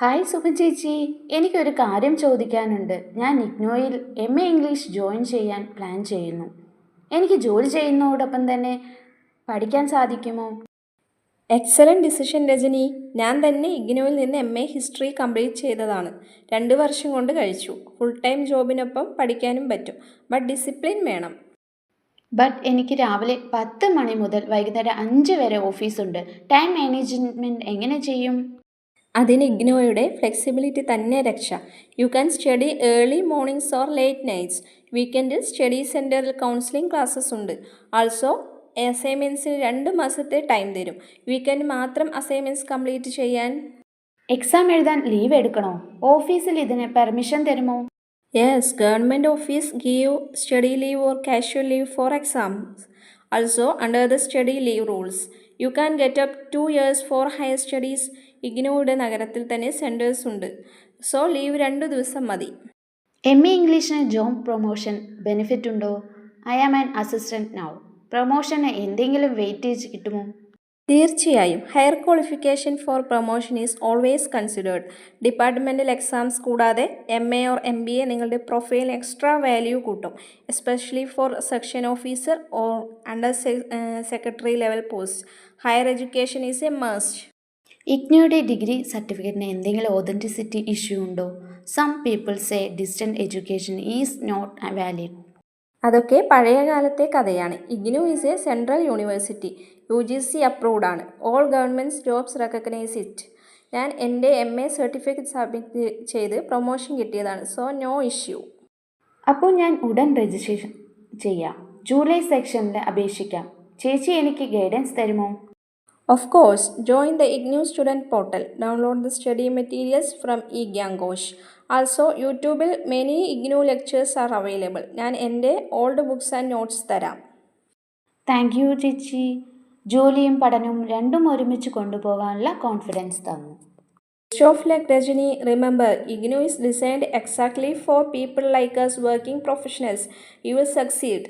Hi സുഖ ചേച്ചി, എനിക്കൊരു കാര്യം ചോദിക്കാനുണ്ട്. ഞാൻ ഇഗ്നോയിൽ എം എ ഇംഗ്ലീഷ് ജോയിൻ ചെയ്യാൻ പ്ലാൻ ചെയ്യുന്നു. എനിക്ക് ജോലി ചെയ്യുന്നതോടൊപ്പം തന്നെ പഠിക്കാൻ സാധിക്കുമോ? Excellent decision Rajani. ഞാൻ തന്നെ ഇഗ്നോയിൽ നിന്ന് MA ഹിസ്റ്ററി കംപ്ലീറ്റ് ചെയ്തതാണ്. 2 വർഷം കൊണ്ട് കഴിച്ചു. ഫുൾ ടൈം ജോബിനൊപ്പം പഠിക്കാനും പറ്റും. ബട്ട് ഡിസിപ്ലിൻ വേണം. എനിക്ക് രാവിലെ 10 മണി മുതൽ വൈകുന്നേരം 5 വരെ ഓഫീസുണ്ട്. ടൈം മാനേജ്മെൻറ്റ് എങ്ങനെ ചെയ്യും? അതിന് ഇഗ്നോയുടെ ഫ്ലെക്സിബിലിറ്റി തന്നെ രക്ഷ. You can study early mornings or late nights. വീക്കെൻഡിൽ സ്റ്റഡി സെൻറ്ററിൽ കൗൺസിലിംഗ് ക്ലാസ്സസ് ഉണ്ട്. ആൾസോ അസൈൻമെൻറ്റ്സിന് 2 മാസത്തെ ടൈം തരും. വീക്കെൻഡ് മാത്രം അസൈൻമെൻറ്റ്സ് കംപ്ലീറ്റ് ചെയ്യാൻ. എക്സാം എഴുതാൻ ലീവ് എടുക്കണോ? ഓഫീസിൽ ഇതിന് പെർമിഷൻ തരുമോ? Yes, government office give study leave or casual leave for exams. Also, under the study leave rules, you can get up 2 years for higher studies. ഇഗ്നോയുടെ നഗരത്തിൽ തന്നെ സെൻറ്റേഴ്സ് ഉണ്ട്. സോ ലീവ് 2 ദിവസം മതി. എം എ ഇംഗ്ലീഷിന് job promotion benefit ഉണ്ടോ? I am an assistant now. പ്രൊമോഷന് എന്തെങ്കിലും വെയിറ്റേജ് കിട്ടുമോ? തീർച്ചയായും. Higher qualification for promotion is always considered. Departmental exams കൂടാതെ MA ഓർ MBA നിങ്ങളുടെ പ്രൊഫൈലിന് എക്സ്ട്രാ വാല്യൂ കൂട്ടും. Especially for section officer or under secretary level post. Higher education is a must. ഇഗ്നോയുടെ degree സർട്ടിഫിക്കറ്റിന് എന്തെങ്കിലും ഒതൻറ്റിസിറ്റി ഇഷ്യൂ ഉണ്ടോ? Some people say distant education is not valid. അതൊക്കെ പഴയ കാലത്തെ കഥയാണ്. IGNOU is a central university. UGC approved ആണ്. All government jobs recognise it. ഞാൻ എൻ്റെ MA സർട്ടിഫിക്കറ്റ് സബ്മിറ്റ് ചെയ്ത് പ്രൊമോഷൻ കിട്ടിയതാണ്. So no issue. അപ്പോൾ ഞാൻ ഉടൻ രജിസ്ട്രേഷൻ ചെയ്യാം. ജൂലൈ സെക്ഷനിൽ അപേക്ഷിക്കാം. ചേച്ചി എനിക്ക് ഗൈഡൻസ് തരുമോ? Of course, join the IGNOU student portal. Download the study materials from eGangosh. Also, യൂട്യൂബിൽ many IGNOU lectures are available. ഞാൻ എൻ്റെ ഓൾഡ് ബുക്സ് ആൻഡ് നോട്ട്സ് തരാം. താങ്ക് യു ചേച്ചി. ജോലിയും പഠനവും രണ്ടും ഒരുമിച്ച് കൊണ്ടുപോകാനുള്ള കോൺഫിഡൻസ് തന്നു. Best of luck, Rajani. Remember, IGNOU is designed exactly for people like us working professionals. You will succeed.